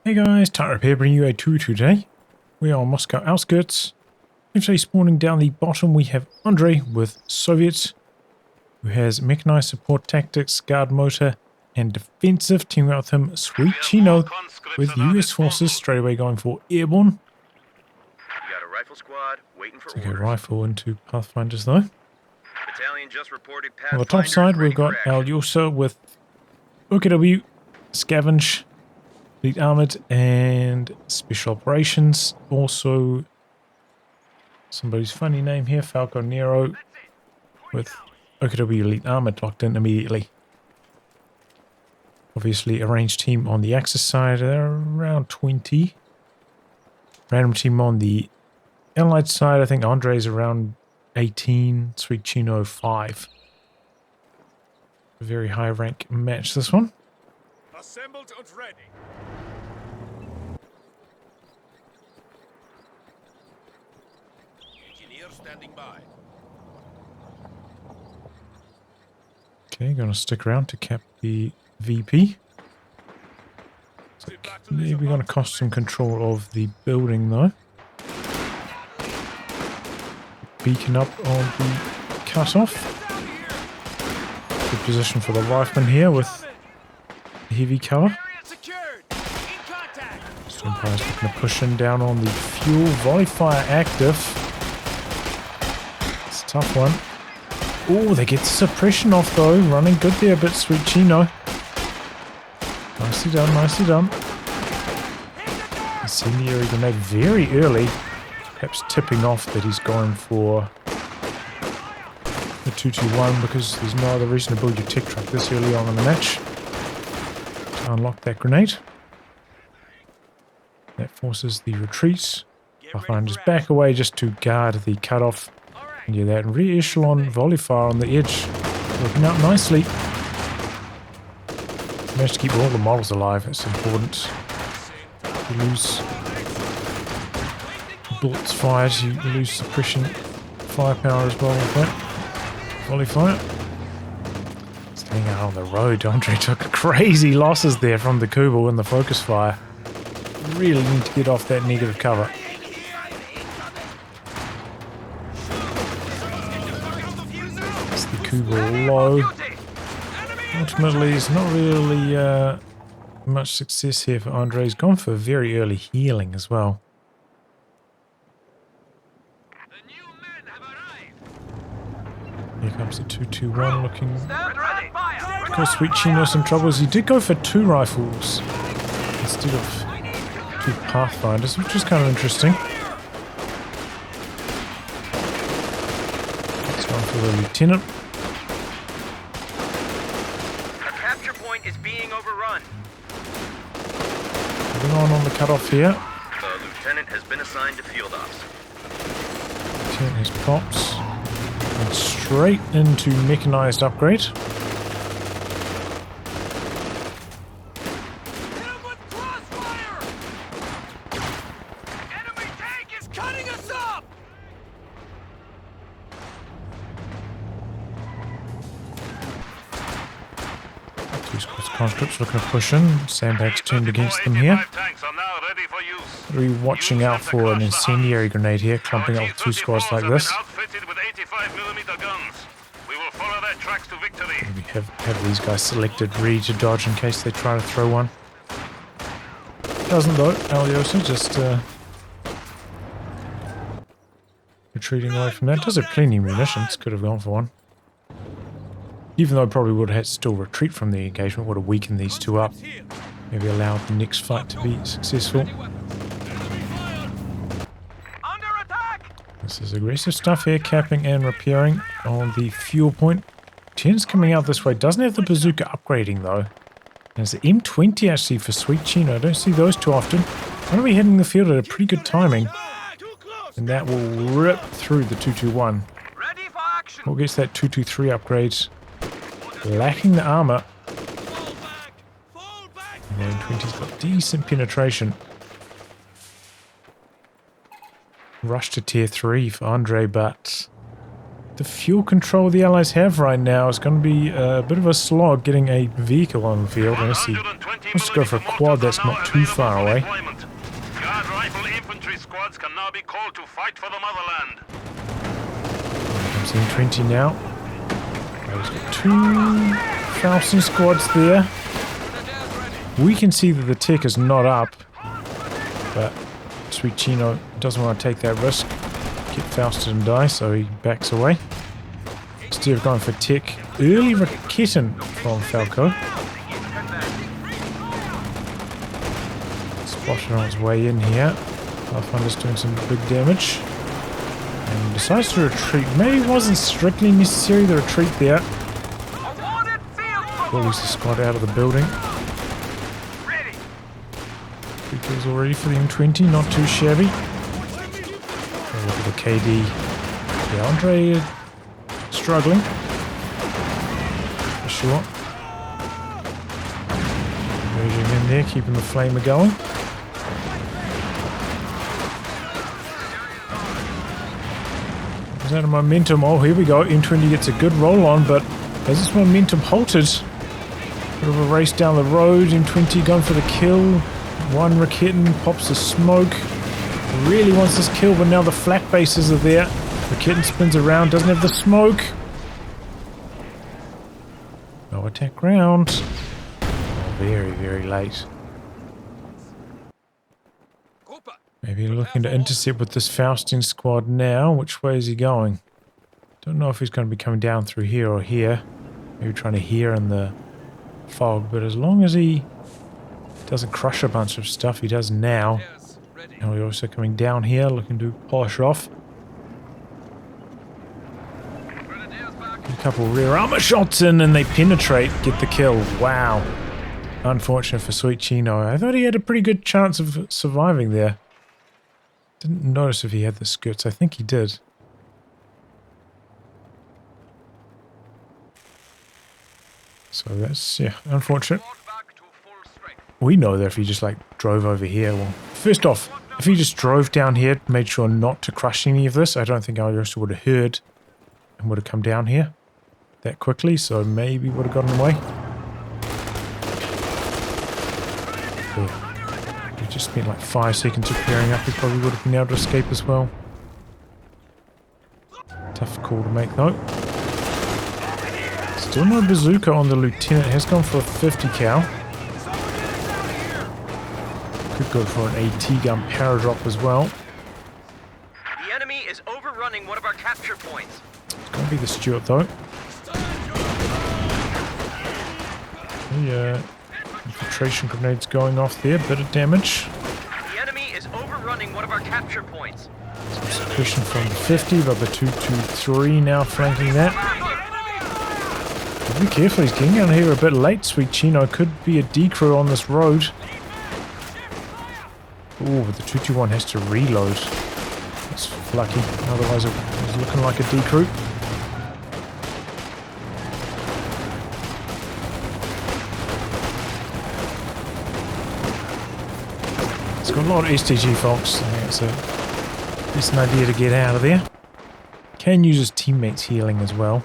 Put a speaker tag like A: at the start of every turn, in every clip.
A: Hey guys, Tightrope here, bringing you a tour today. We are on Moscow Outskirts. Actually spawning down the bottom we have André with Soviets, who has mechanized support tactics, guard motor, and defensive. Teaming up with him, Sweetchino with US forces, straight away going for Airborne.
B: You got a rifle squad waiting for
A: Take a
B: orders.
A: rifle into Pathfinders though.
B: Battalion just reported
A: On the top side we've got Aljosa with OKW, Scavenge, Elite Armored, and Special Operations. Also, somebody's funny name here, Falco Nero, with OKW Elite Armored locked in immediately. Obviously, a ranged team on the Axis side, they're around 20. Random team on the Allied side, I think Andre's around 18, sweetchino 5. A very high rank match, this one.
C: Assembled and ready. Engineer standing by.
A: Okay, gonna stick around to cap the VP. So maybe gonna cost some control of the building though. Beacon up on the cutoff. Good position for the rifleman here with heavy cover. Empire's looking to push in down on the fuel. Volley fire active. It's a tough one. Oh, they get the suppression off though. Running good there, but sweetchino. Nicely done, nicely done. Incendiary grenade very early. Perhaps tipping off that he's going for the 2-2-1 because there's no other reason to build your tech truck this early on in the match. To unlock that grenade. That forces the retreat. Pathfinders back away just to guard the cutoff. And yeah, that re-echelon volley fire on the edge. Working out nicely. Managed to keep all the models alive, it's important. You lose bullets fired, you lose suppression firepower as well with that. Volley fire. Staying out on the road, André took crazy losses there from the Kubel and the focus fire. Really need to get off that negative cover. It's the Kubel low. Ultimately, it's not really much success here for André. He's gone for very early healing as well. Here comes the 2-2-1 looking. Of course, sweetchino some troubles. He did go for 2 rifles instead of 2 Pathfinders, which is kind of interesting. That's one for the lieutenant.
B: A capture point is being overrun.
A: Moving on the cutoff here.
B: The lieutenant has been assigned to field ops.
A: Lieutenant has props. And straight into mechanized upgrade. Conscripts looking to push in. Sandbags turned against them here. We're watching out for an incendiary grenade here, clumping up with 2 squads like this. We have these guys selected, ready to dodge in case they try to throw one. Doesn't though. Aljosa just retreating away from that. Does have plenty of munitions. Could have gone for one. Even though I probably would have had to still retreat from the engagement, would have weakened these 2 up. Maybe allowed the next fight to be successful. This is aggressive stuff here, capping and repairing on the fuel point. 10's coming out this way, doesn't have the bazooka upgrading though. There's the M20 actually for sweetchino. I don't see those too often. I'm going to be hitting the field at a pretty good timing. And that will rip through the 2-2-1. What gets that 2-2-3 upgrade? Lacking the armor. And then 20's got decent penetration. Rush to tier 3 for André, but The fuel control the Allies have right now is going to be a bit of a slog getting a vehicle on the field. Let's see. Let's go for a quad that's not too far away.
D: Guard rifle infantry squads can now be called to fight for the motherland.
A: Comes in 20 now. There's got 2 Falcon squads there. We can see that the tech is not up, but sweetchino doesn't want to take that risk. Get Fausted and die, so he backs away. Instead of going for tech, early Raketen from Falco. Spotted on his way in here. Pathfinder's doing some big damage. And decides to retreat. Maybe it wasn't strictly necessary, the retreat there. Pulls the squad out of the building. 3 kills already for the M20, not too shabby. Look at the KD. Yeah, André struggling. For sure. Merging in there, keeping the flamer going. Is that a momentum? Oh, here we go. M20 gets a good roll on, but has this momentum halted? Bit of a race down the road. M20 going for the kill. One Raketen pops the smoke. Really wants this kill, but now the flak bases are there. Raketen spins around, doesn't have the smoke. No attack ground. Oh, very, very late. Maybe looking to intercept with this Faustin squad now. Which way is he going? Don't know if he's going to be coming down through here or here. Maybe trying to hear in the fog, but as long as he doesn't crush a bunch of stuff, he does now. Now we're also coming down here, looking to polish off. Get a couple rear armor shots in and they penetrate, get the kill. Wow. Unfortunate for sweetchino. I thought he had a pretty good chance of surviving there. Didn't notice if he had the skirts. I think he did. So that's, yeah, unfortunate. We know that if he just like drove over here, well, first off, if he just drove down here, made sure not to crush any of this, I don't think Aljosa would have heard and would have come down here that quickly, so maybe would have gotten away. He just spent like 5 seconds repairing up, he probably would have been able to escape as well. Tough call to make though. Still no bazooka on the lieutenant, has gone for a 50 cal. Could go for an AT gun paradrop as well.
B: The enemy is overrunning one of our capture points.
A: It's going to be the Stuart though. Yeah, infiltration grenades going off there, bit of damage.
B: The enemy is overrunning one of our capture points.
A: Some suppression from the 50, but the 223 now flanking that. Be careful, he's getting down here a bit late. sweetchino could be a decrew on this road. Oh, but the 221 has to reload. That's lucky, otherwise it was looking like a decrew. It's got a lot of STG, folks. I think it's an idea to get out of there. Can use his teammates healing as well.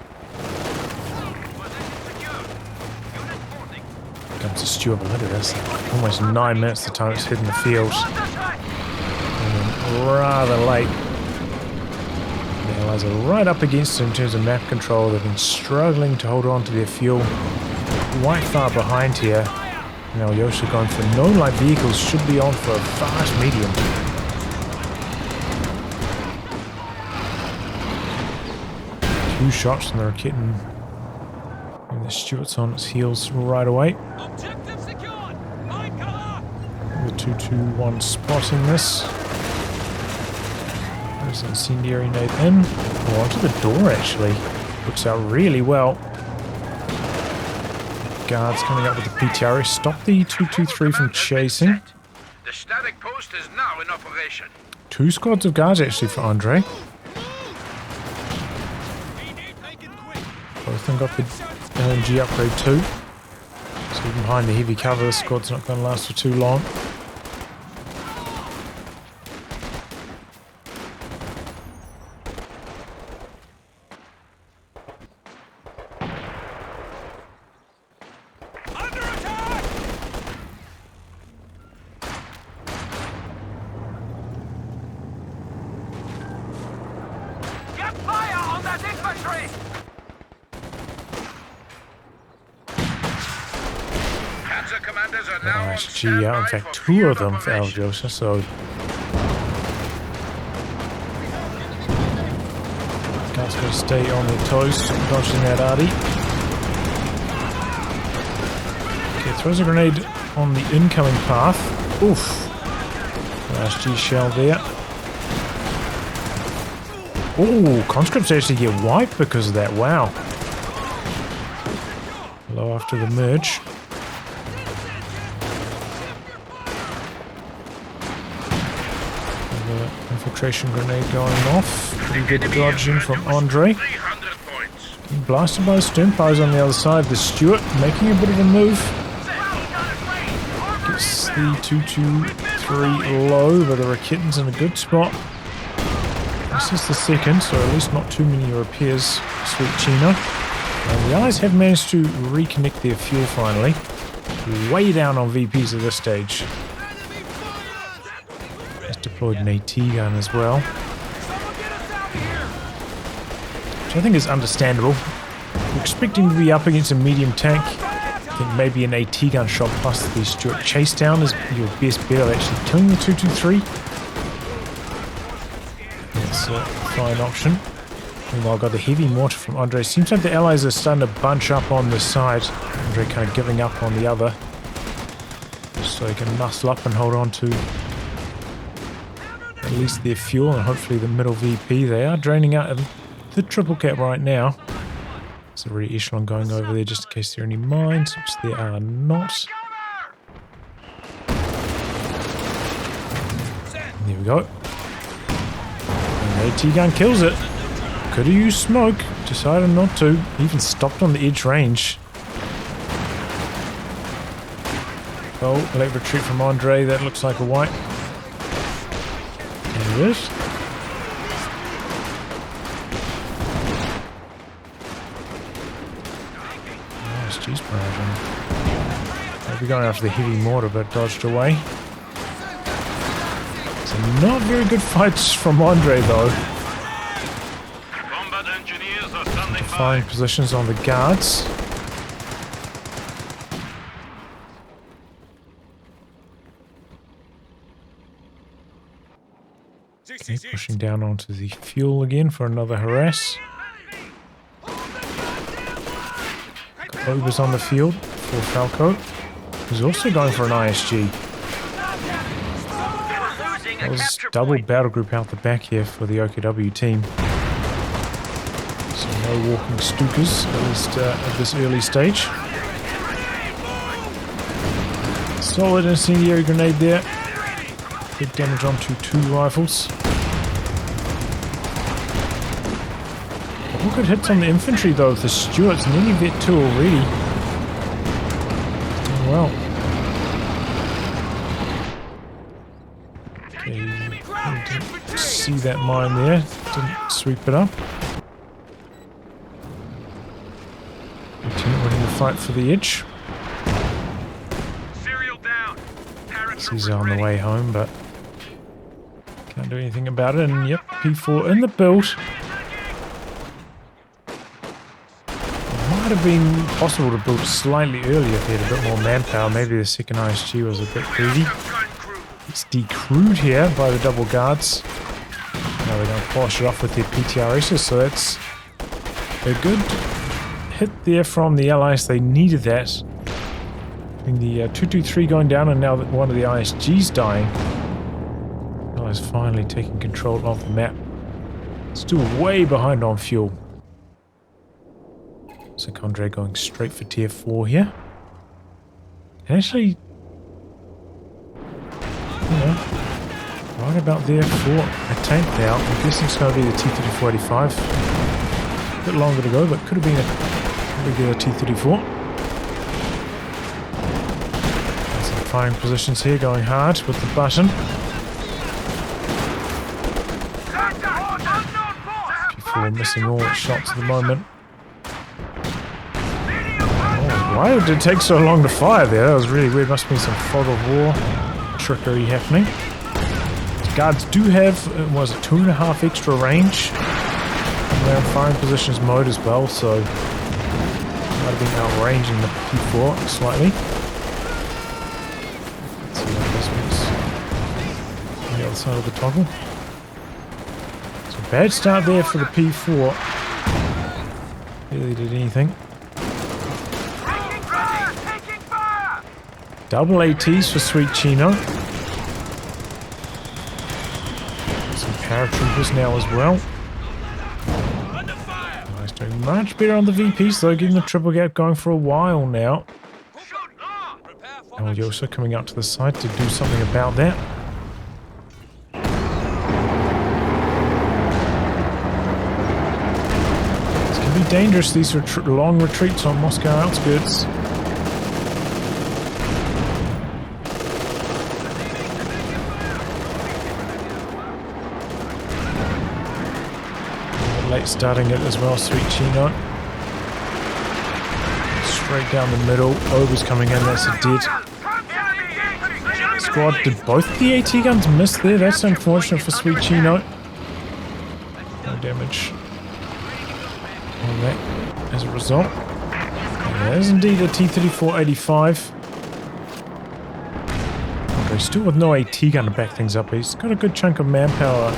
A: Comes to Stuart, but look at this. Almost 9 minutes the time it's hitting the field. And then rather late. The Allies are right up against it in terms of map control. They've been struggling to hold on to their fuel. Quite far behind here. Now Aljosa going for no light vehicles, should be on for a fast medium. Two shots from the Raketen. And the Stuart's on its heels right away.
C: Objective secured. Mine cover.
A: The 221 spotting this. There's an incendiary nade in. Oh, onto the door actually. Looks out really well. Guards coming up with the PTRS. Stop the 223 from chasing.
C: The static post is now in operation.
A: 2 squads of guards actually for André. Both of them got the LMG upgrade too. So even behind the heavy cover, the squad's not going to last for too long. ISG out. In fact, 2 of them for Aljosa, so... Guys got to stay on their toes, dodging that Artie. Okay, throws a grenade on the incoming path. Oof. ISG shell there. Oh, conscripts actually get wiped because of that. Wow. Low after the merge. Infiltration grenade going off. Pretty good dodging from André. Blasted by stern powers on the other side. The Stuart making a bit of a move. Gets the 2-2-3 low, but the Rakitans in a good spot. This is the second, so at least not too many repairs. Sweetchino. And the Allies have managed to reconnect their fuel finally. Way down on VPs at this stage. Deployed an AT gun as well, which I think is understandable. We're expecting to be up against a medium tank. I think maybe an AT gun shot plus the Stuart chase down is your best bet of actually killing the 2-2-3. That's a fine option. Meanwhile, I've got the heavy mortar from André. Seems like the Allies are starting to bunch up on this side. André kind of giving up on the other, so he can muscle up and hold on to at least their fuel and hopefully the middle VP. They are draining out the triple cap right now. There's a ready echelon going over there just in case there are any mines, which there are not. There we go. And the AT gun kills it. Could have used smoke, decided not to. Even stopped on the edge range. Oh, late retreat from André. That looks like a wipe. There it is. Nice cheese barrage. Maybe going after the heavy mortar, but dodged away. So not very good fights from André though.
D: Combat engineers are standing
A: Defying
D: by.
A: positions on the guards. Okay, pushing down onto the fuel again for another harass. Cobras on the field for Falco, who's also going for an ISG. That was double battle group out the back here for the OKW team. So no walking Stukas, at least at this early stage. Solid incendiary grenade there. Big damage onto 2 rifles. Good hits on the infantry though with the Stuarts. Nearly vet 2 already. Oh, well. Okay, didn't see that mine there. Didn't sweep it up. Lieutenant winning the fight for the edge. He's on the way home, but can't do anything about it. And yep, P4 in the build. Might have been possible to build slightly earlier if he had a bit more manpower. Maybe the second ISG was a bit greedy. It's decrewed here by the double guards. Now they're going to polish it off with their PTRSs, so that's a good hit there from the Allies. They needed that. The 2-2-3 going down, and now that one of the ISGs dying. Allies finally taking control of the map. Still way behind on fuel. So André going straight for tier 4 here. And actually, you know, right about there for a tank now. I'm guessing it's going to be the T-3485. A bit longer to go, but could have been a regular T-34. Some firing positions here, going hard with the button. People are missing all shots at the moment. Why did it take so long to fire there? That was really weird. Must be some fog of war trickery happening. The guards do have, was it 2.5 extra range? And they're in firing positions mode as well, so might have been outranging the P4 slightly. side of the toggle. So bad start there for the P4. Barely did anything. Double ATs for sweetchino. Some paratroopers now as well. Nice, doing much better on the VPs though, getting the triple gap going for a while now. Aljosa coming out to the side to do something about that. This can be dangerous, these long retreats on Moscow outskirts. Late starting it as well, sweetchino. Straight down the middle. Ober's coming in, that's a dead. Squad, did both the AT guns miss there? That's unfortunate for sweetchino. No damage on that as a result. And that is indeed a T-34-85. Okay, still with no AT gun to back things up. He's got a good chunk of manpower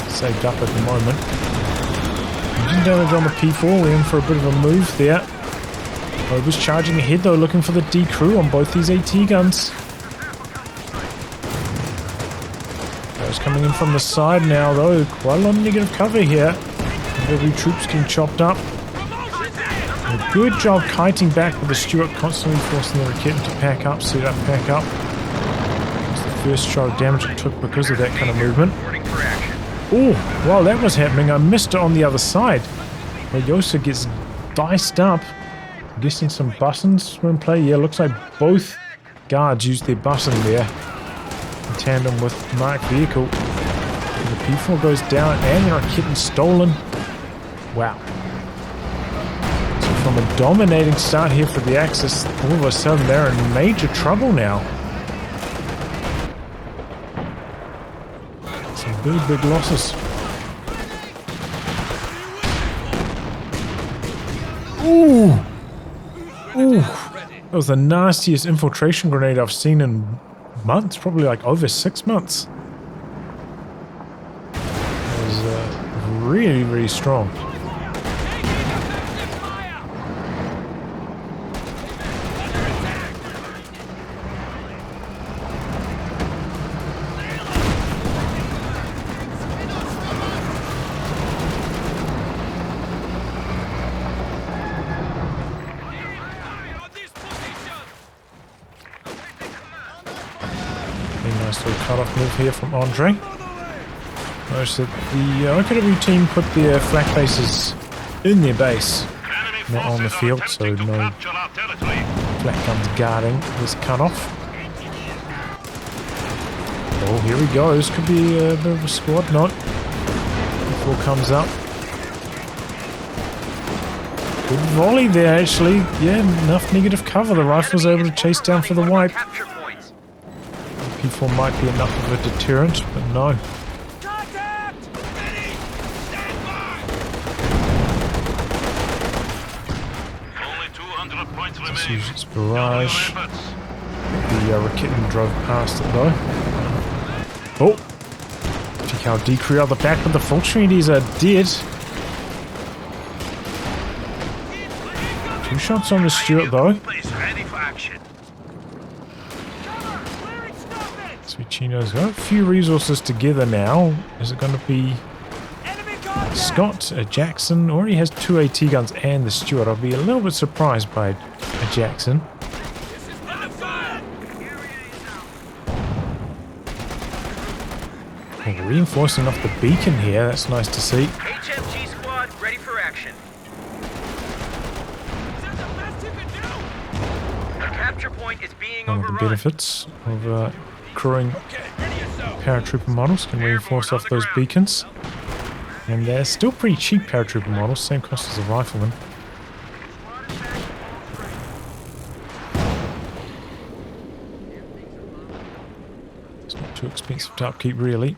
A: saved up at the moment. Engine damage on the P4, we're in for a bit of a move there. Ober's charging ahead though, looking for the D-crew on both these AT guns. Those coming in from the side now though, quite a lot of negative cover here. Every troop's getting chopped up. A good job kiting back with the Stuart constantly forcing the Raketen to pack up, set up, pack up. It's the first shot of damage it took because of that kind of movement. Oh, while that was happening, I missed it on the other side. Aljosa gets diced up. I'm guessing some buttons were in play. Yeah, looks like both guards used their button there in tandem with marked vehicle. And the P4 goes down and the Raketen stolen. Wow. So from a dominating start here for the Axis, all of a sudden they're in major trouble now. Some big losses. Ooh! Ooh! That was the nastiest infiltration grenade I've seen in months, probably like over 6 months. It was really, really strong. Nice little cut-off move here from André. Notice that the OKW team put their flak bases in their base, not on the field, so no flak guns guarding this cut-off. Oh, here he goes. Could be a bit of a squad knot. Before comes up. Good volley there, actually. Yeah, enough negative cover. The rifle's able to chase down for the wipe. P4 might be enough of a deterrent, but no. Just use its barrage. The Raketen drove past it though. Oh! Check how D-crew out the back with the full treaties are dead. 2 shots on the Stuart though. Sweetchino's got a few resources together now. Is it going to be Scott, a Jackson? Already has 2 AT guns and the Stuart. I'll be a little bit surprised by a Jackson. Oh, reinforcing off the beacon here. That's nice to see.
B: HMG squad ready for action. The capture point is being
A: One of the benefits of crewing paratrooper models can reinforce off those beacons. And they're still pretty cheap paratrooper models, same cost as a rifleman. It's not too expensive to upkeep, really.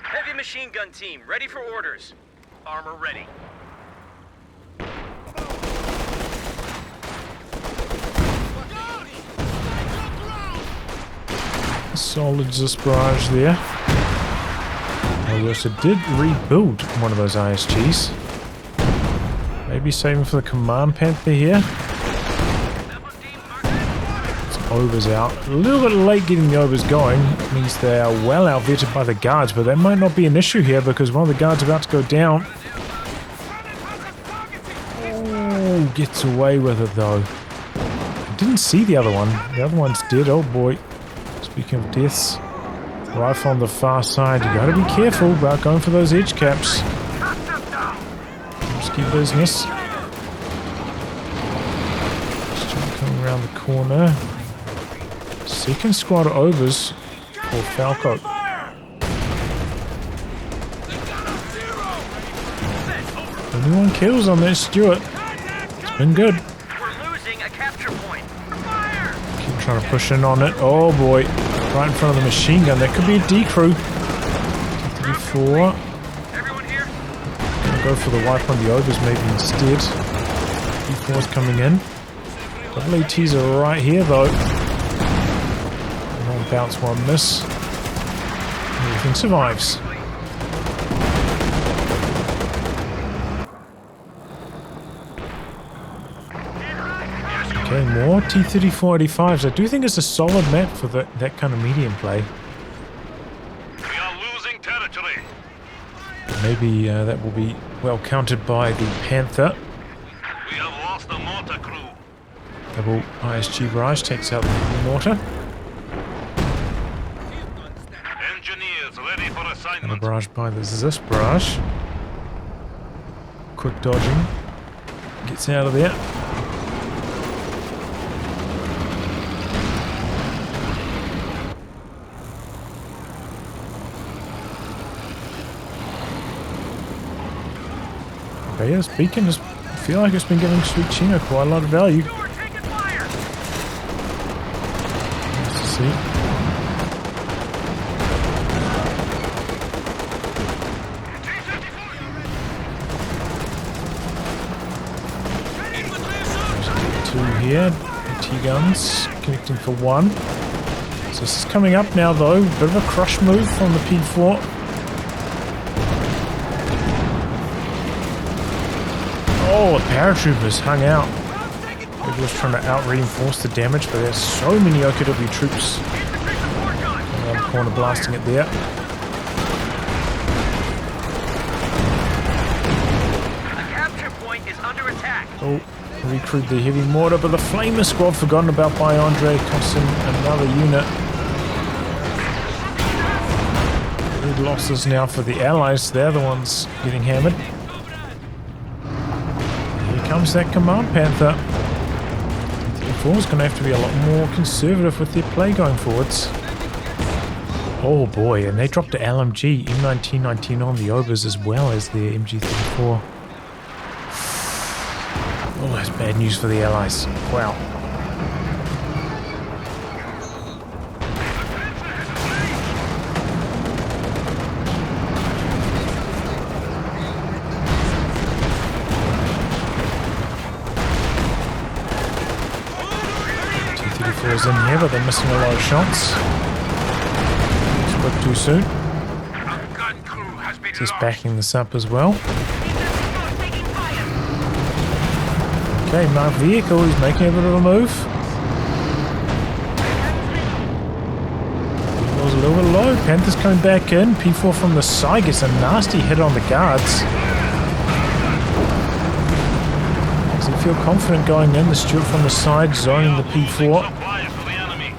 B: Heavy machine gun team ready for orders. Armor ready.
A: Solid Zis barrage there. Aljosa did rebuild one of those ISGs. Maybe saving for the Command Panther here. Overs out. A little bit late getting the overs going. It means they are well outvetted by the guards, but that might not be an issue here because one of the guards about to go down. Oh, gets away with it though. I didn't see the other one. The other one's dead. Oh boy. Speaking of deaths, rifle on the far side. You gotta be careful about going for those edge caps. Risky business. Still coming around the corner. Second squad overs for Falco. 21 kills on that Stuart. It's been good.
B: We're losing a capture point.
A: Keep trying to push in on it. Oh boy. Right in front of the machine gun. That could be a D-crew. 34.
B: Everyone here?
A: Gonna go for the wipe on the overs maybe instead. D4's coming in. Double ATs are right here though. One bounce, one miss. Everything survives. Okay, more T-34-85s. I do think it's a solid map for that kind of medium play.
D: We are losing territory.
A: Maybe that will be well countered by the Panther.
D: We have lost the mortar crew.
A: Double ISG barrage takes out the mortar.
D: Engineers ready for
A: And a
D: assignment.
A: barrage by the Zis barrage. Quick dodging. Gets out of there. Okay, this beacon is, I feel like it's been giving sweetchino quite a lot of value. Nice to see. Two here, AT guns, connecting for one. So this is coming up now though, bit of a crush move from the P4. Oh, the paratroopers hung out. Maybe was trying to out-reinforce the damage, but there's so many OKW troops. Around the corner blasting it there.
B: A capture point is under attack.
A: Oh, recruit the heavy mortar, but the Flamer squad forgotten about by André, costing another unit. Big losses now for the allies. They're the ones getting hammered. Comes that Command Panther. T4 is going to have to be a lot more conservative with their play going forwards. Oh boy, and they dropped the LMG, M1919 on the overs as well as their MG34. Oh, that's bad news for the allies. Wow. T-34's in here, but they're missing a lot of shots. Spoke too soon.
C: A gun crew has been
A: Just
C: lost.
A: backing this up as well. Okay, marked vehicle, he's making a bit of a move. It was a little bit low. Panther's coming back in. P4 from the side gets a nasty hit on the guards. Does he feel confident going in? The Stuart from the side zoning the P4.
D: Supplies to the enemy.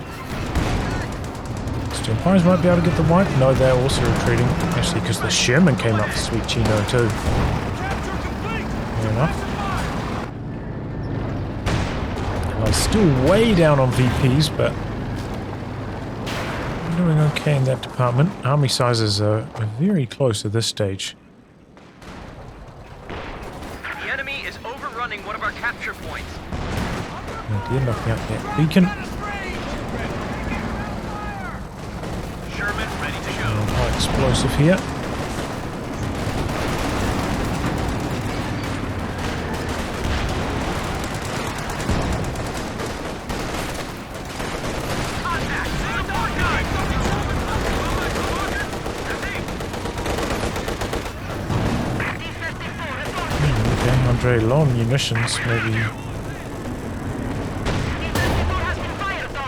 A: Empires might be able to get the wipe. No, they're also retreating. Actually, because the Sherman came up for sweetchino too. Fair enough. Well, still way down on VPs, but we're doing okay in that department. Army sizes are very close at this stage.
B: The enemy is overrunning one of our capture points.
A: Oh dear, knocking out that beacon.
B: Sherman ready to go.
A: High explosive here. André, low on munitions, maybe.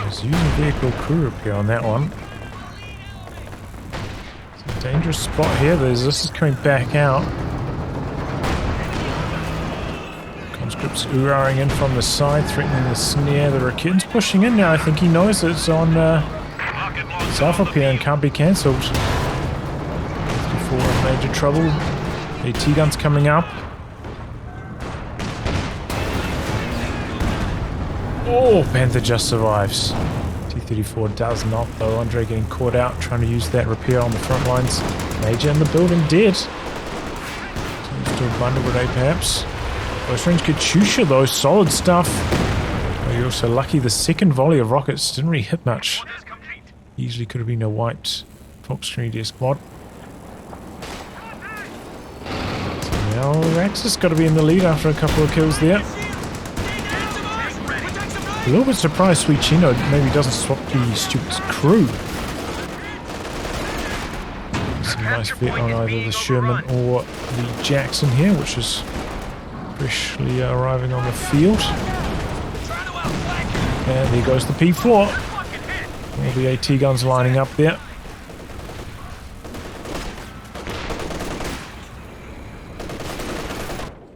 A: He's using vehicle crew repair on that one. It's a dangerous spot here. This is coming back out. Conscripts ooh-ahing in from the side, threatening the snare. The Rakit's pushing in now. I think he knows it's on self-repair and can't be cancelled. 54 in major trouble. AT guns coming up. Oh, Panther just survives. T-34 does not though. André getting caught out trying to use that repair on the front lines. Major in the building dead. Seems to have bundled with A perhaps. Close range Katyusha though, solid stuff. Oh, you're also lucky the second volley of rockets didn't really hit much. Easily could have been a white Fox-Grenadier squad. Now Axis got to be in the lead after a couple of kills there. A little bit surprised sweetchino maybe doesn't swap the stupid crew. Some nice vet on either the Sherman or the Jackson here, which is freshly arriving on the field. And there goes the P4. All the AT guns lining up there.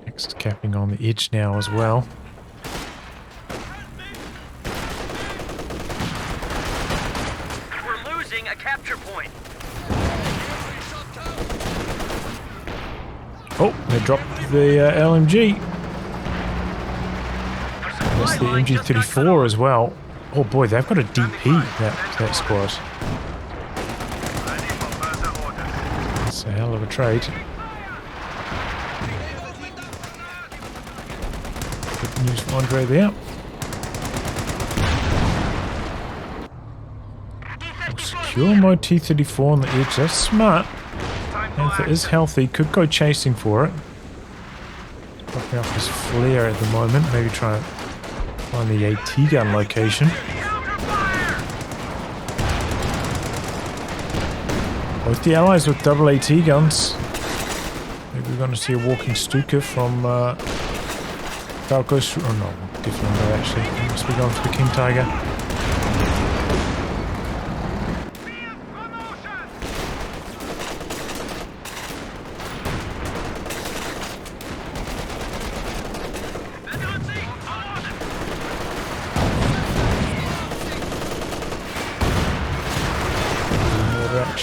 A: Axis capping on the edge now as well. Oh, they dropped the LMG. That's the MG34 as well. Oh boy, they've got a DP, that squad. That's a hell of a trade. Good news for André there. Oh, secure mode T-34 on the edge, that's smart. Panther is healthy, could go chasing for it. Popping off his flare at the moment, maybe try to find the AT gun location. Both the allies with double AT guns. Maybe we're going to see a walking Stuka from Falco's. Oh no, definitely not actually. He must be going for the King Tiger.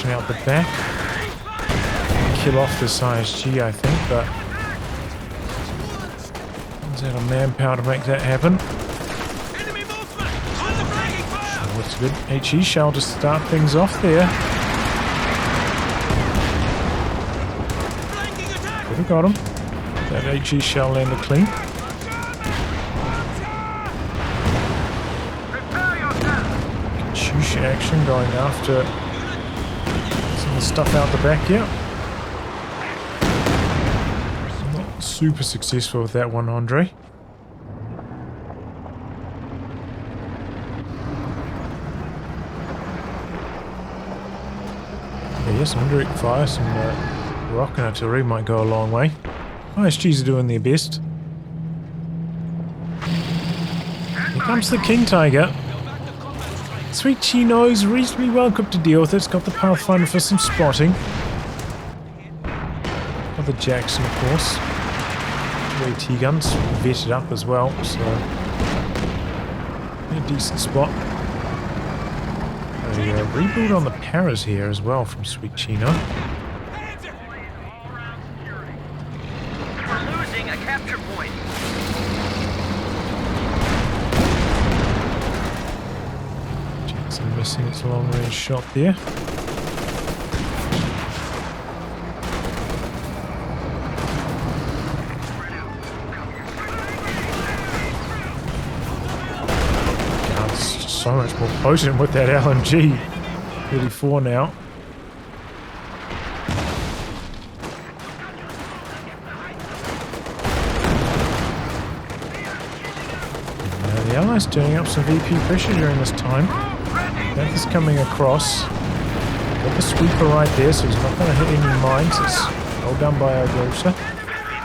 A: Out the back. Kill off this ISG, I think, but is out of manpower to make that happen. Oh, it's a good HE shell to start things off there. Could have got him. That HE shell landed clean. Katyusha action going after stuff out the back here. Not super successful with that one, André. Yes, André fire some rocket artillery might go a long way. ISGs are doing their best. Here comes the King Tiger. sweetchino's reasonably well equipped to deal with it. It's got the Pathfinder for some spotting. Got the Jackson, of course. The AT guns vetted up as well, so a decent spot. A rebuild on the Paras here as well from sweetchino.
B: We're losing a capture point.
A: Missing its long range shot there. God, it's just so much more potent with that LMG. 34 now. Now the Allies turning up some VP pressure during this time. Panther's coming across. Got the sweeper right there, so he's not going to hit any mines. It's well done by Aljosa.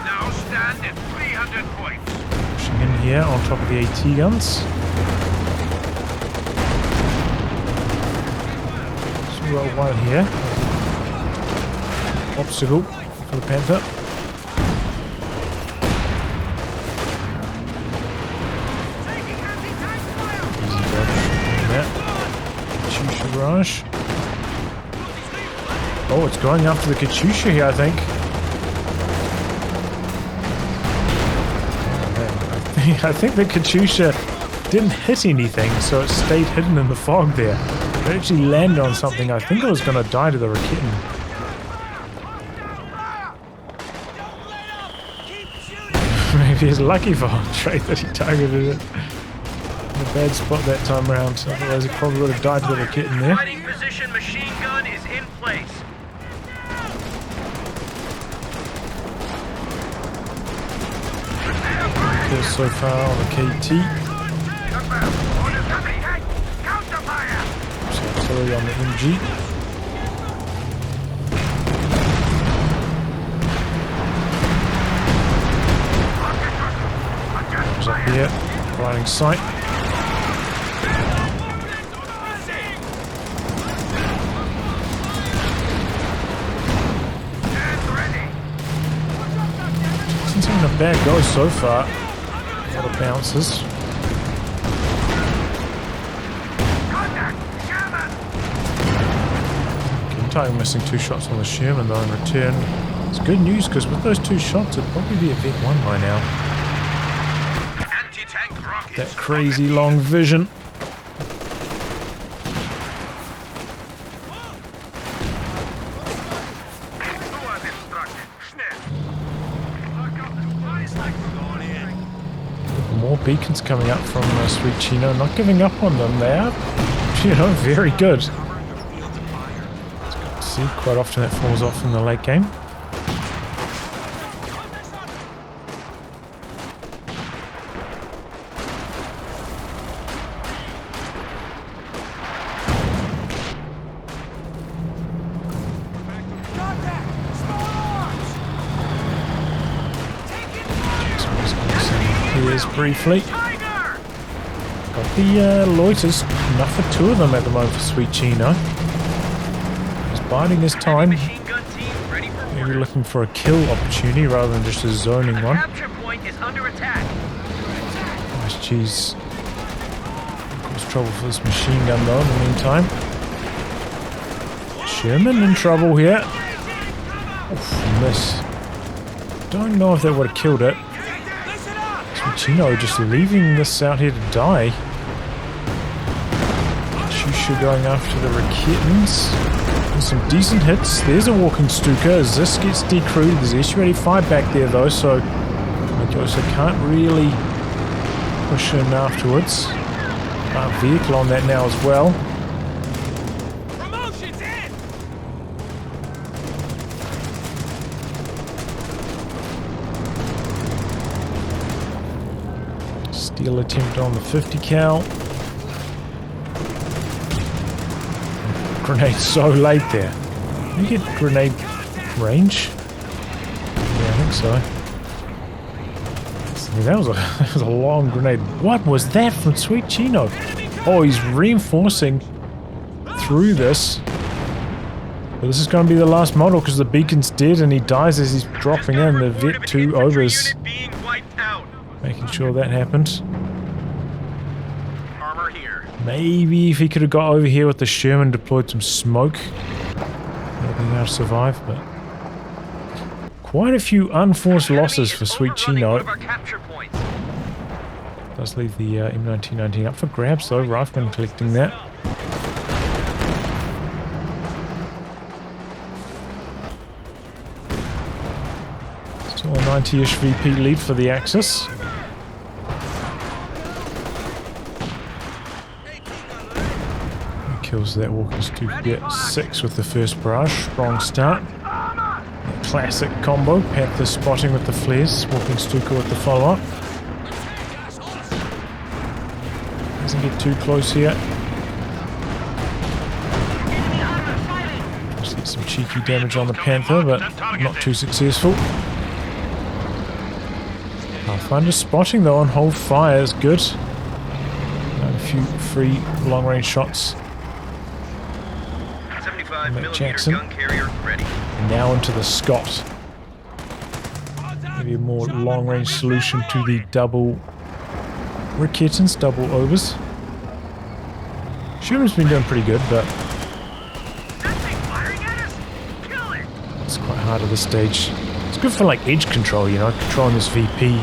C: Now stand at 300
A: here on top of the AT guns. So we've got one here. Obstacle for the Panther. Easy dodge. That. Katyusha barrage. Oh, it's going after the Katyusha here, I think. I think the Katyusha didn't hit anything, so it stayed hidden in the fog there. It actually landed on something. I think it was going to die to the Raketin. Maybe he's lucky for André that he targeted it in a bad spot that time around. Otherwise, he probably would have died to the Raketin there.
B: Fighting position machine gun is in place.
A: Kills so far on the KT. So artillery on the MG. Comes up here, providing sight. Since having a bad go so far. A lot of bounces. Tiger missing 2 shots on the Sherman though in return. It's good news because with those 2 shots it'd probably be a Vet 1 by now. That crazy long vision. More beacons coming up from sweetchino, not giving up on them. They are, very good. It's good to see. Quite often that falls off in the late game. Briefly. Got the loiters, enough for 2 of them at the moment for sweetchino. He's biding his time. Maybe looking for a kill opportunity rather than just a zoning one. Nice cheese. Cause trouble for this machine gun though in the meantime. Sherman in trouble here. Oof, miss. Don't know if that would have killed it. Sweetchino just leaving this out here to die. Shusha going after the Raketins. There's some decent hits. There's a walking Stuka. This gets decrewed. There's SU-85 back there though, so Aljosa can't really push in afterwards. Vehicle on that now as well. Steal attempt on the 50 cal. Grenade so late there. Can you get grenade range? Yeah, I think so. That was a long grenade. What was that from sweetchino? Oh, he's reinforcing through this. But this is going to be the last model because the beacon's dead and he dies as he's dropping in. The Vet 2 overs. Making sure that happened. Maybe if he could have got over here with the Sherman, deployed some smoke, maybe now to survive, but quite a few unforced losses for sweetchino. Does leave the M1919 up for grabs though. Rifleman collecting that. Still a 90-ish VP lead for the Axis. Kills that walking Stuka. Get 6 with the first barrage. Strong start. Classic combo. Panther spotting with the flares. Walking Stuka with the follow-up. Doesn't get too close here. Just get some cheeky damage on the Panther, but not too successful. Half Pathfinder spotting though on hold fire is good. A few free long-range shots.
B: 75mm
A: Jackson.
B: gun carrier ready.
A: And now into the Scott. Maybe a more long-range solution to the double Ricketts, double overs. Sherman's been doing pretty good, but it's quite hard at this stage. It's good for like edge control, you know, controlling this VP,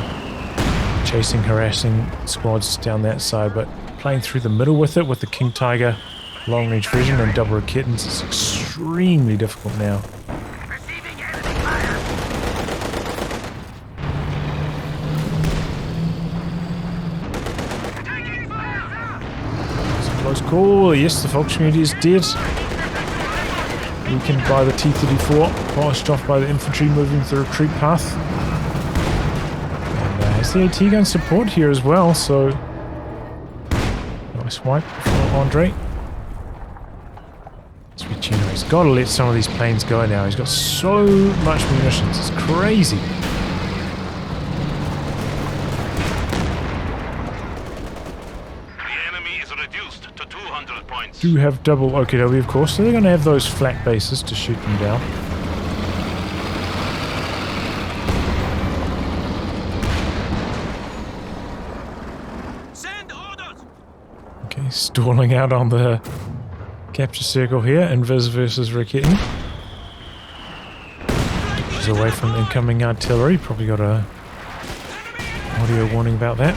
A: chasing, harassing squads down that side, but playing through the middle with it with the King Tiger, long range vision and double Ricketts is extremely difficult now. Close call. Yes, the Fox community is dead. Weakened by the T-34, polished off by the infantry moving the retreat path. And has the AT gun support here as well, so nice wipe for André. Sweetchino, he's got to let some of these planes go now. He's got so much munitions, it's crazy. Do have double OKW, of course, so they're going to have those flak bases to shoot them down.
C: Send orders.
A: Okay, stalling out on the capture circle here, Invis versus Ricketts. She's away from incoming artillery, probably got a audio warning about that.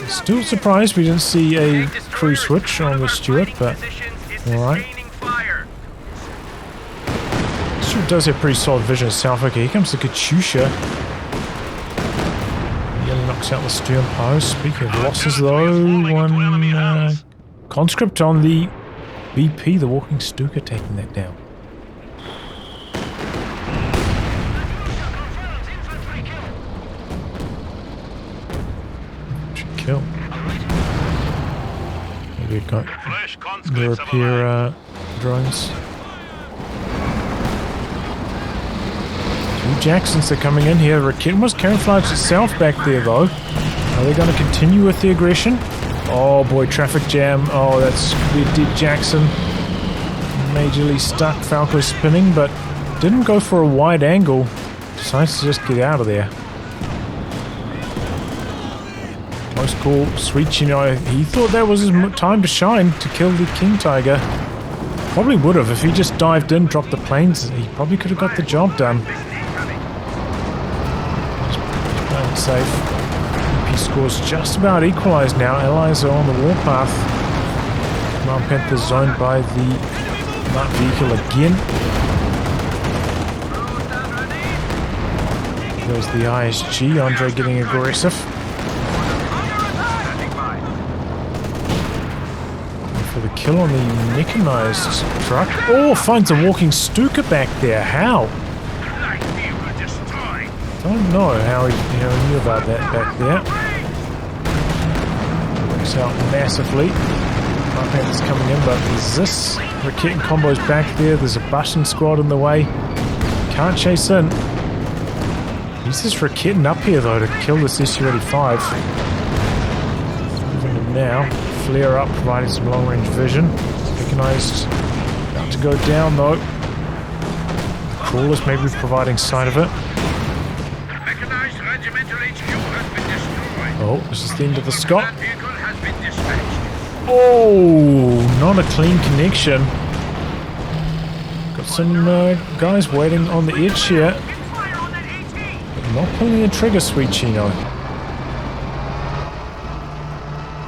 A: Still surprised we didn't see a crew switch on the Stuart, but alright. Stuart does have pretty solid vision itself. Okay, here comes the Katyusha. Nearly knocks out the stern post. Speaking of losses though, one conscript on the BP, the Walking Stuka, taking that down. Kill. Maybe we've got the repair drones. Two Jacksons are coming in here. Ricketts was camouflaged itself back there though. Are they going to continue with the aggression? Oh boy, traffic jam. Oh, that's could be a dead Jackson. Majorly stuck. Falco spinning, but didn't go for a wide angle. Decides to just get out of there. Close call, Sweetchino. He thought that was his time to shine to kill the King Tiger. Probably would have if he just dived in, dropped the planes. He probably could have got the job done. Just playing it safe. EP scores just about equalized now. Allies are on the warpath. Command Panther zoned by the Mark vehicle again. There's the ISG. André getting aggressive. For the kill on the mechanized truck. Oh, finds a Walking Stuka back there. How? Don't know how he knew about that back there. Works out massively. My Panther's coming in, but there's this Ricketts combos back there. There's a Button squad in the way. Can't chase in. He's just Ricketts up here though to kill this SU-85. Moving him now. Flare up, providing some long range vision. Mechanized, about to go down though. Crawlers maybe providing sight of it.
C: Mechanized regimental HQ has been destroyed.
A: Oh, this is the end of the Scott. Oh, not a clean connection. Got some guys waiting on the edge here. But not pulling the trigger, Sweetchino.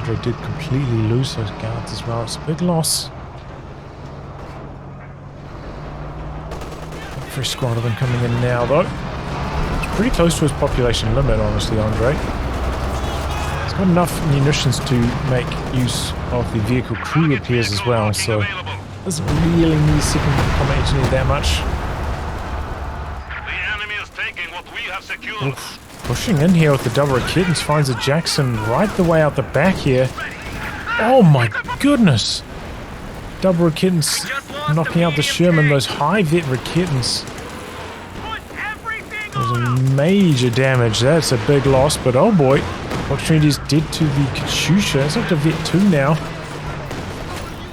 A: They did completely lose those guards as well. It's a big loss. Fresh squad of them coming in now, though. It's pretty close to his population limit, honestly, André. He's got enough munitions to make use of the vehicle crew repairs as well, so doesn't really need second combat engineer that much.
D: The enemy is taking what we have secured.
A: Oof. Pushing in here with the double Ricketts, finds a Jackson right the way out the back here. Oh my goodness! Double Ricketts knocking out the Sherman, those high vet Ricketts. Causing major damage. That's a big loss, but oh boy. Opportunity's dead to the Katyusha. It's up to Vet 2 now.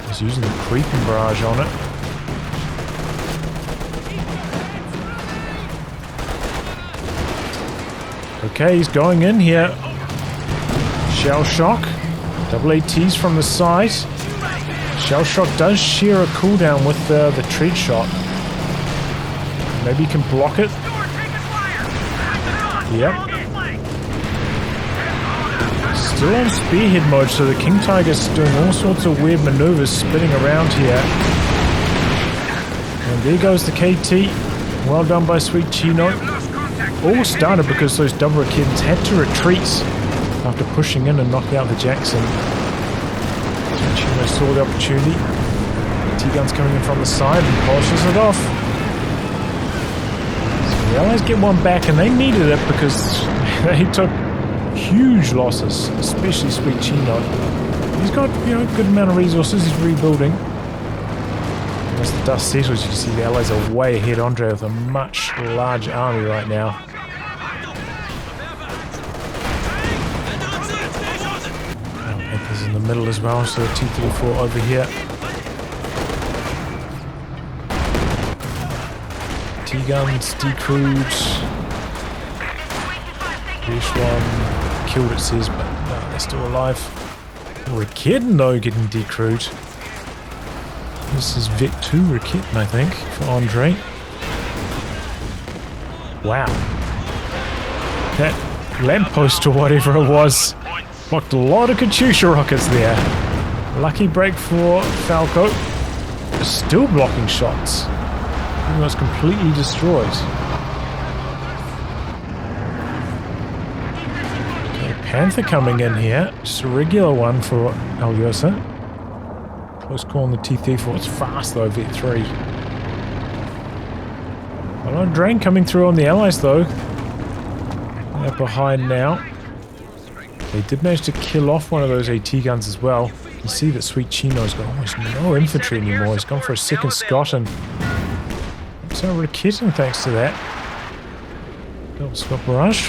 A: He's using the creeping barrage on it. Okay, he's going in here. Shell shock. Double ATs from the side. Shell shock does share a cooldown with the tread shot. Maybe he can block it. Yep. Still on spearhead mode, so the King Tiger's doing all sorts of weird maneuvers spinning around here. And there goes the KT. Well done by sweetchino. All started because those double Raketans had to retreat after pushing in and knocking out the Jackson. sweetchino saw the opportunity. T-gun's coming in from the side and polishes it off. So the Allies get one back, and they needed it because they took huge losses, especially sweetchino. He's got, you know, a good amount of resources. He's rebuilding. As the dust settles, you can see the Allies are way ahead. André with a much larger army right now. Panthers in the middle as well, so the T-34 over here. T-guns, decrewed. This one killed, it says, but no, they're still alive. Raketen though getting decrewed. This is Vet 2 Raketen, I think, for André. Wow. That lamppost or whatever it was blocked a lot of Katyusha rockets there. Lucky break for Falco. Still blocking shots. Even though it's completely destroyed. Okay, Panther coming in here. Just a regular one for Aljosa. Close call on the T-34. It's fast though, Vet 3. Well, on Drain coming through on the Allies though. They're behind now. They did manage to kill off one of those AT guns as well. You can see that sweetchino's got almost no infantry anymore. He's gone for a second Scot and so Raketen thanks to that. Double Scott barrage.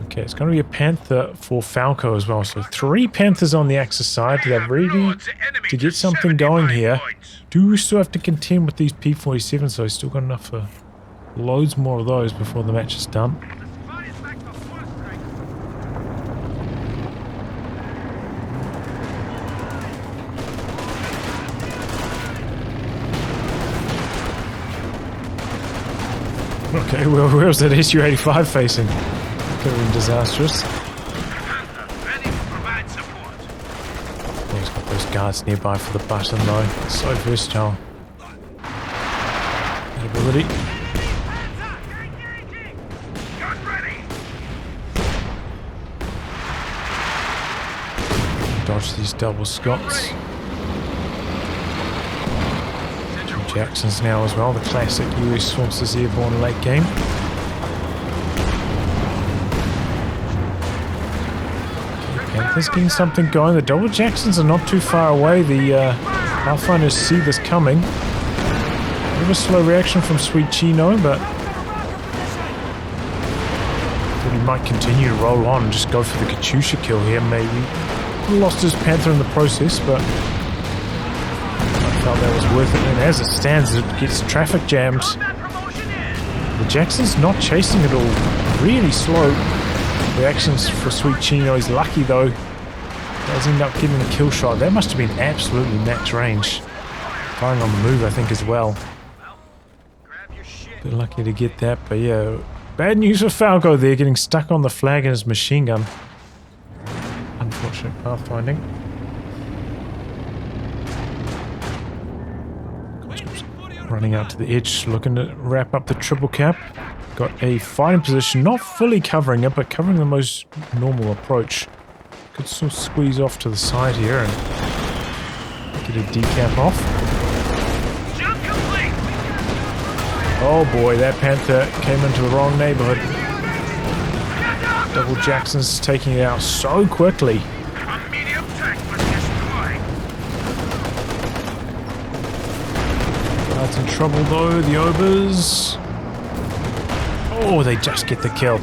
A: Okay, it's going to be a Panther for Falco as well. So 3 Panthers on the Axis side. They're ready to get something going here. Do still have to contend with these P-47, so he's still got enough for loads more of those before the match is done. Okay, well, where's that SU-85 facing? Could have been disastrous. He's got those guards nearby for the button though. It's so versatile. That ability. Dodge these double Scots. Jacksons now as well, the classic US Forces Airborne late game. Panthers getting something going. The double Jacksons are not too far away. The Pathfinders see this coming. A bit of a slow reaction from sweetchino, but thought he might continue to roll on and just go for the Katyusha kill here, maybe. Lost his Panther in the process, but I felt that was worth it, and as it stands, it gets traffic jams. The Jackson's not chasing it all. Really slow reactions for sweetchino. He's lucky though. Does end up getting a kill shot. That must have been absolutely max range. Firing on the move, I think, as well. Bit lucky to get that, but yeah. Bad news for Falco there, getting stuck on the flag in his machine gun. Unfortunate pathfinding. Running out to the edge, looking to wrap up the triple cap. Got a fighting position, not fully covering it, but covering the most normal approach. Could still squeeze off to the side here and get a decap off. Oh boy, that Panther came into the wrong neighborhood. Double Jackson's taking it out so quickly. That's in trouble though, the Obers. Oh, they just get the kill.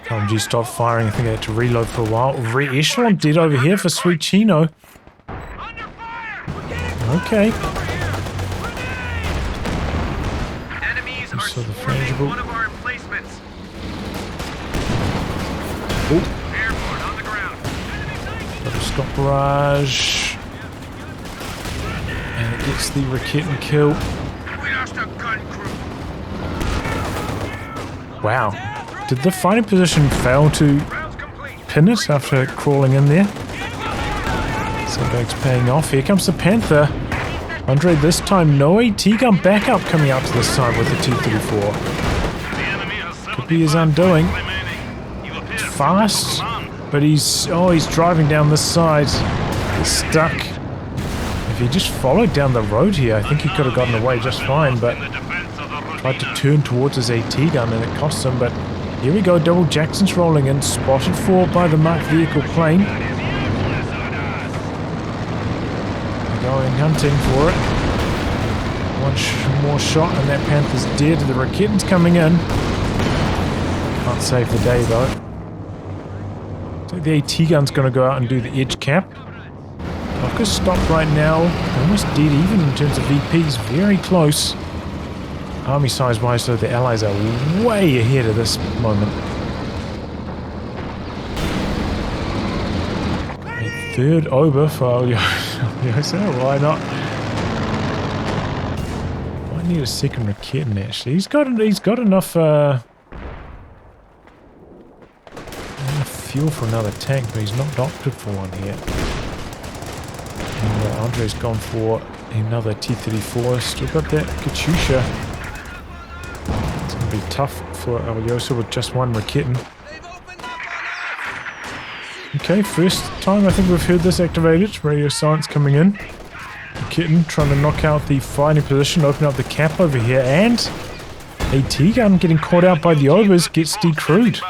A: LMG stopped firing. I think I had to reload for a while. Re-echelon did over here for sweetchino. Okay.
B: Enemies are
A: So the
B: swarming
A: frangible.
B: one of our emplacements.
A: Oh,
B: Airborne on the ground.
A: got a stop barrage. And it gets the Raketin kill.
C: We lost a gun crew.
A: Wow. Did the fighting position fail to
C: Rounds complete.
A: pin it after crawling in there? Sandbag's paying off. Here comes the Panther. André, this time no AT gun backup coming out to the side with the T-34.
D: The enemy has
A: Could be his undoing.
D: remaining. You appear
A: Fast,
D: command.
A: but he's driving down this side. He's stuck. If he just followed down the road here, I think he could have gotten away just fine, but
D: The defense of the
A: tried to turn towards his AT gun and it cost him. But here we go, Double Jackson's rolling in, spotted for by the marked vehicle plane. Going hunting for it. One more shot and that Panther's dead. The Raketin's coming in. Can't save the day though. So the AT gun's going to go out and do the edge cap. Clock is stopped right now. Almost dead even in terms of VPs. Very close. Army size wise though, the Allies are way ahead at this moment. A third over for Aljosa. Why not? Might need a second Raketin actually. He's got enough fuel for another tank, but he's not opted for one here. And Andre's gone for another T-34. Still got that Katyusha. It's going to be tough for Aljosa with just one Raketin. Okay, first time I think we've heard this activated. Radio silence coming in. Raketin trying to knock out the fighting position, open up the cap over here, and AT gun getting caught out by the Obers gets decrewed.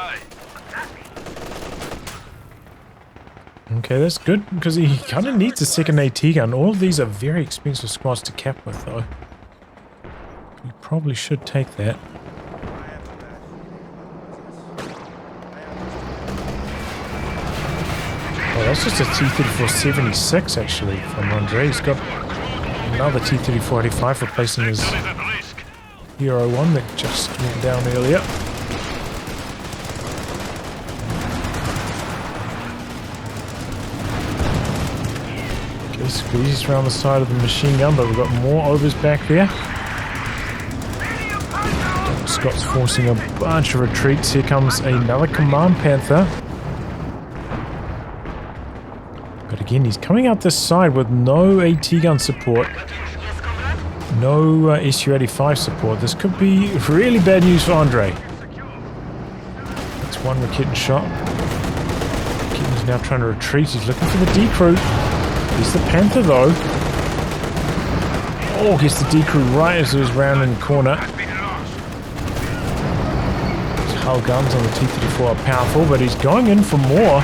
A: Okay, that's good, because he kind of needs a second AT gun. All of these are very expensive squads to cap with, though. You probably should take that. Oh, that's just a T-34-76, actually, from André. He's got another T-34-85 replacing his
D: Is at risk.
A: Hero 1 that just went down earlier. Okay, squeezes around the side of the machine gun, but we've got more overs back there. Scott's forcing a bunch of retreats. Here comes another Command Panther. But again, he's coming out this side with no AT gun support. No SU-85 support. This could be really bad news for André. That's one Raketin shot. Raketin's now trying to retreat. He's looking for the decrew. He's the Panther though. Oh, gets the decrew right as it was rounding the corner. His hull guns on the T-34 are powerful, but he's going in for more.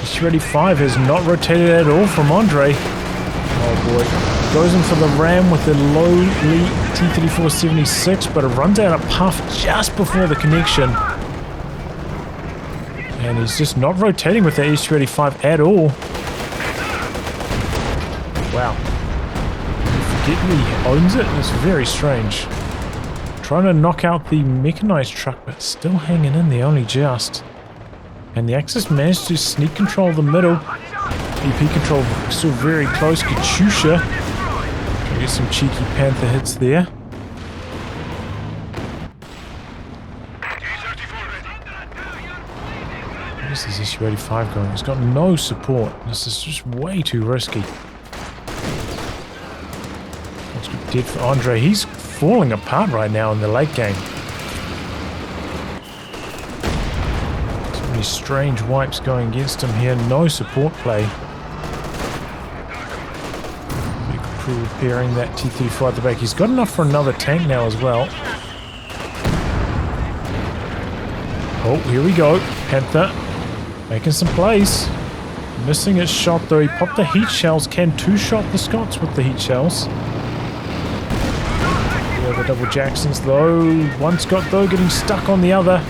A: SU-85 has not rotated at all from André. Oh boy. Goes in for the ram with the lowly T-34-76, but it runs out of puff just before the connection. And he's just not rotating with the SU-85 at all. Wow. Forget he owns it? It's very strange. Trying to knock out the mechanized truck, but still hanging in there, only just. And the Axis managed to sneak control the middle. EP control still very close. Katyusha. Trying to get some cheeky Panther hits there. Where's this SU-85 going? He's got no support. This is just way too risky. Looks good dead for André. He's falling apart right now in the late game. So many strange wipes going against him here. No support play. Big crew repairing that T-34 at the back. He's got enough for another tank now as well. Oh, here we go. Panther making some plays. Missing his shot though. He popped the heat shells. Can two-shot the Scots with the heat shells. the double Jacksons though. One's got though getting stuck on the other.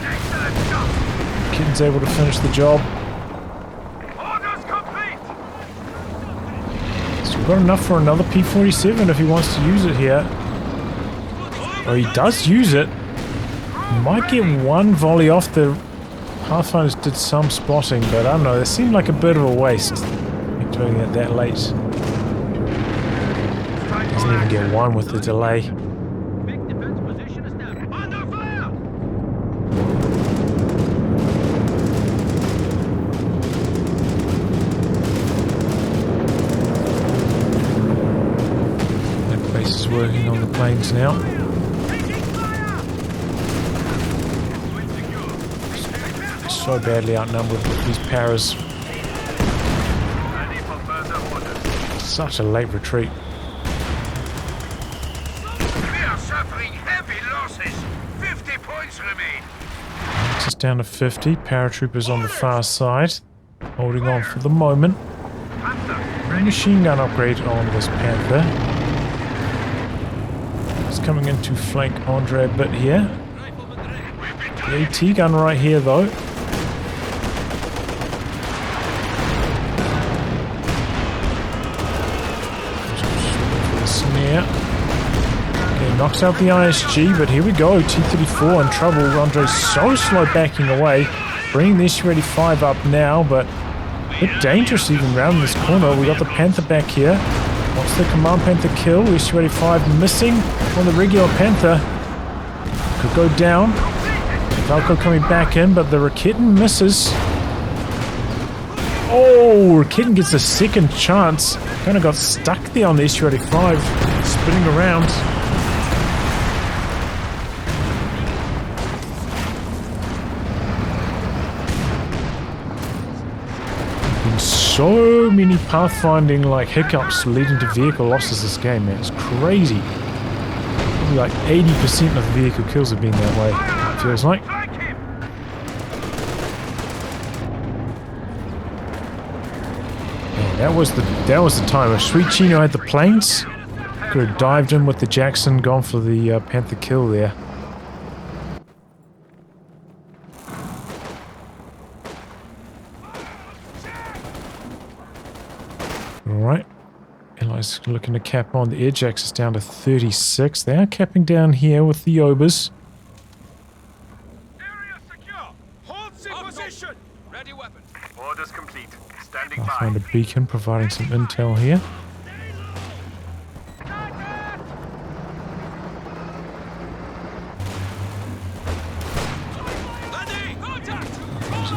A: Kitten's able to finish the job.
C: Orders complete.
A: So we've got enough for another P-47 if he wants to use it here. Oh, he does use it. Might get one volley off. The Pathfinders did some spotting, but I don't know. It seemed like a bit of a waste doing it that late. Doesn't even get one with the delay.
B: Big defense position established. Under fire!
A: That base is working on the planes now. So badly outnumbered with these paras. Such a late retreat.
C: We are suffering heavy losses. 50 points remain.
A: Just down to 50. Paratroopers on the far side. Holding on for the moment. No machine gun upgrade on this Panther. It's coming in to flank André a bit here. The AT gun right here though. Okay, knocks out the ISG, but here we go. T-34 in trouble. Andre's so slow backing away. Bringing the SU-85 up now, but a bit dangerous even round this corner. We got the Panther back here. What's the Command Panther kill? SU-85 missing on the regular Panther. Could go down. Valko coming back in, but the Rakitten misses. Oh, Rakitten gets a second chance. Kind of got stuck there on the SU-85, spinning around. Been so many pathfinding like hiccups leading to vehicle losses this game, man. It's crazy. Probably like 80% of the vehicle kills have been that way, it feels like. That was the time. If sweetchino had the planes, could have dived in with the Jackson, gone for the Panther kill there. Alright. Allies looking to cap on. The edge axis down to 36. They are capping down here with the Obers.
C: Area secure. Hold position. Ready weapon.
D: Orders complete. Standing
A: I'll
D: by.
A: find a beacon providing some intel here.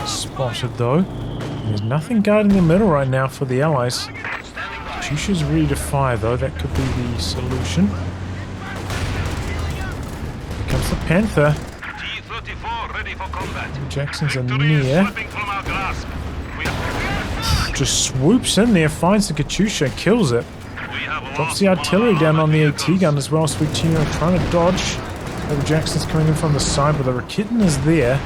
A: Spotted though. There's nothing guarding the middle right now for the Allies. Chusha's ready to fire though. That could be the solution. Here comes the Panther.
D: T-34 ready for combat.
A: Jacksons are
D: Victory is
A: near.
D: slipping from our grasp.
A: Just swoops in there, finds the Katyusha, kills it.
D: We have
A: Drops
D: lost
A: the
D: one of
A: artillery
D: our
A: down on the
D: vehicles.
A: AT gun as well. sweetchino trying to dodge. The Jackson's coming in from the side, but the Rakitten is there.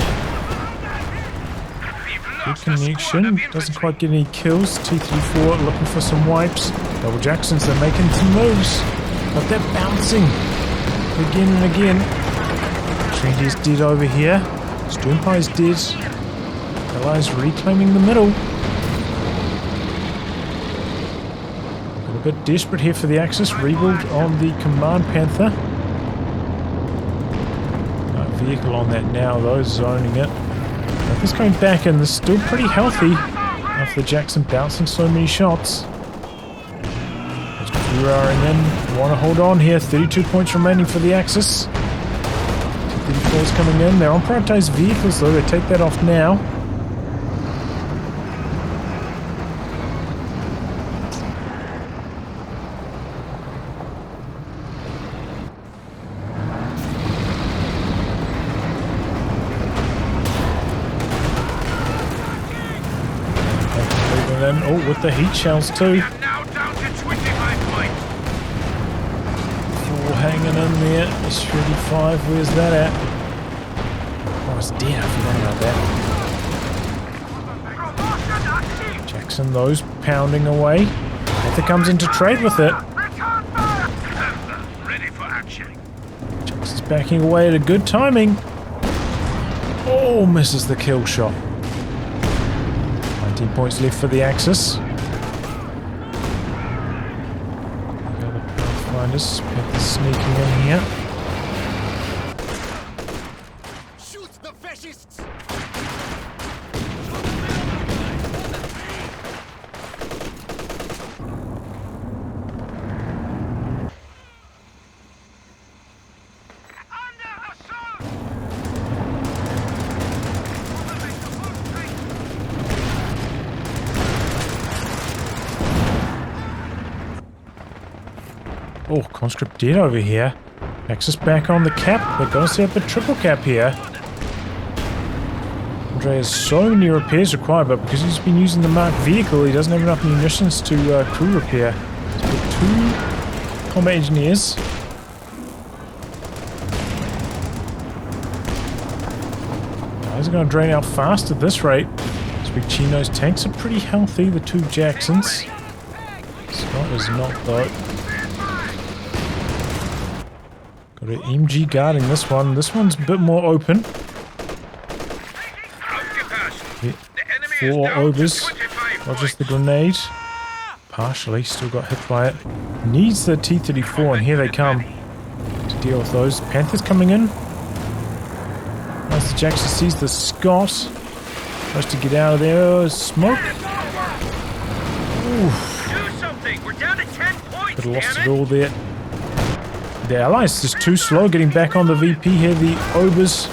A: Good connection. Doesn't quite get any kills. T-34 looking for some wipes. Double Jacksons, they're making some moves. But they're bouncing again and again. Trendy's dead over here. Sturmpire's dead. Allies reclaiming the middle. Got a bit desperate here for the Axis. Rebuild on the Command Panther. No vehicle on that now though, zoning it. This coming back in, this is still pretty healthy after Jackson bouncing so many shots. Furring in, want to hold on here, 32 points remaining for the Axis. T-34's coming in, they're on prioritized vehicles though, they take that off now. Oh, with the heat shells too.
C: Now down to 25 points.
A: 4 hanging in there. S-35, where's that at? Oh, it's dead. I forgot about that. Jackson, those pounding away. Panther comes in to trade with it.
C: Ready for action.
A: backing away at a good timing. Oh, misses the kill shot. 19 points left for the Axis. The other Pathfinders, Panthers sneaking in here.
C: Shoot the fascists!
A: Oh, conscript dead over here. Axis back on the cap. They're going to set up a triple cap here. André has so many repairs required, but because he's been using the marked vehicle, he doesn't have enough munitions to crew repair. He's got 2 combat engineers. Guys are going to drain out fast at this rate. Sweetchino's tanks are pretty healthy, the 2 Jacksons. Scott is not, though. Got an MG guarding this one. This one's a bit more open. Yeah, 4 ogres. Not just the grenade. Partially, still got hit by it. Needs the T-34, and here they come to deal with those. Panthers coming in. Once the Jackson sees the Scott, tries to get out of there. Smoke. Oof.
B: Do something. We're down to 10 points.
A: Could have lost it all there. The Allies just too slow getting back on the VP here. The ogres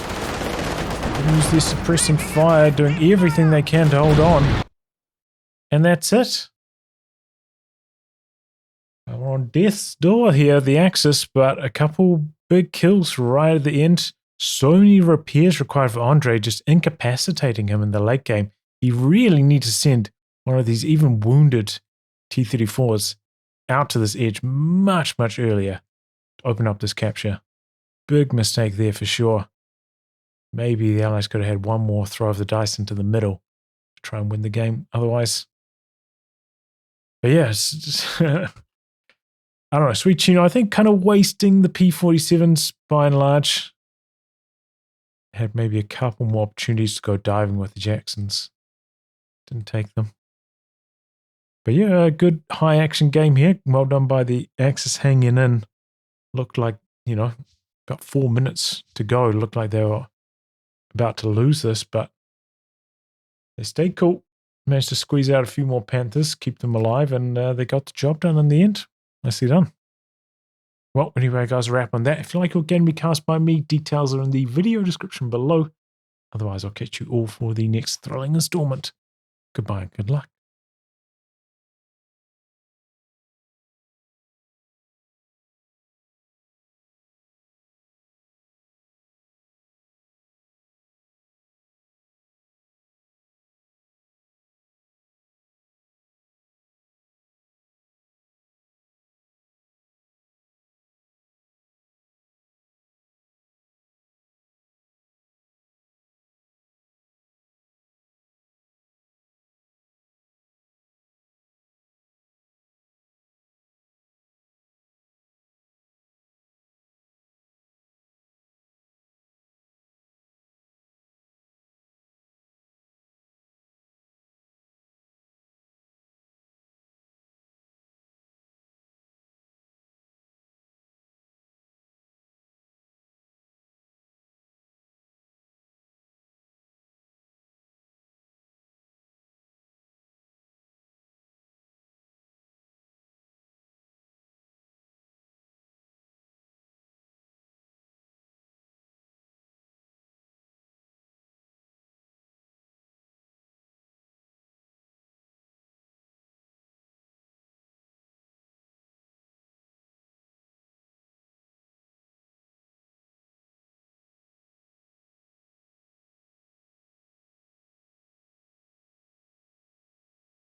A: use their suppressing fire, doing everything they can to hold on. And that's it. We're on death's door here, the Axis, but a couple big kills right at the end. So many repairs required for André, just incapacitating him in the late game. He really needs to send one of these even wounded T-34s out to this edge much, much earlier. Open up this capture. Big mistake there for sure. Maybe the Allies could have had one more throw of the dice into the middle to try and win the game otherwise. But yeah, I don't know, Sweetchino, I think kind of wasting the P-47s by and large. Had maybe a couple more opportunities to go diving with the Jacksons. Didn't take them. But yeah, a good high action game here. Well done by the Axis hanging in. Looked like, you know, about 4 minutes to go. It looked like they were about to lose this, but they stayed cool. Managed to squeeze out a few more Panthers, keep them alive, and they got the job done in the end. Nicely done. Well, anyway, guys, a wrap on that. If you like your game recast by me, details are in the video description below. Otherwise, I'll catch you all for the next thrilling installment. Goodbye and good luck.